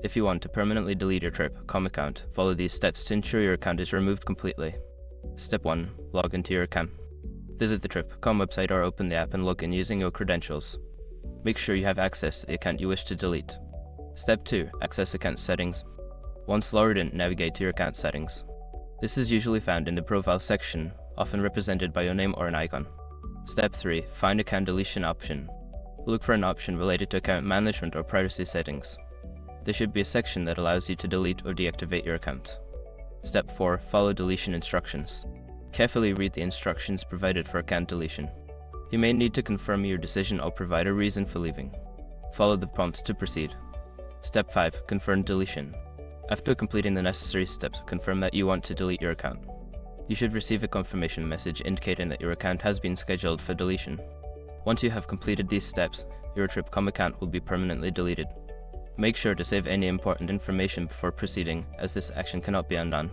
If you want to permanently delete your Trip.com account, follow these steps to ensure your account is removed completely. Step 1. Log into your account. Visit the Trip.com website or open the app and log in using your credentials. Make sure you have access to the account you wish to delete. Step 2. Access account settings. Once logged in, navigate to your account settings. This is usually found in the profile section, often represented by your name or an icon. Step 3. Find account deletion option. Look for an option related to account management or privacy settings. There should be a section that allows you to delete or deactivate your account. Step 4. Follow deletion instructions. Carefully read the instructions provided for account deletion. You may need to confirm your decision or provide a reason for leaving. Follow the prompts to proceed. Step 5. Confirm deletion. After completing the necessary steps, confirm that you want to delete your account. You should receive a confirmation message indicating that your account has been scheduled for deletion. Once you have completed these steps, your Trip.com account will be permanently deleted. Make sure to save any important information before proceeding, as this action cannot be undone.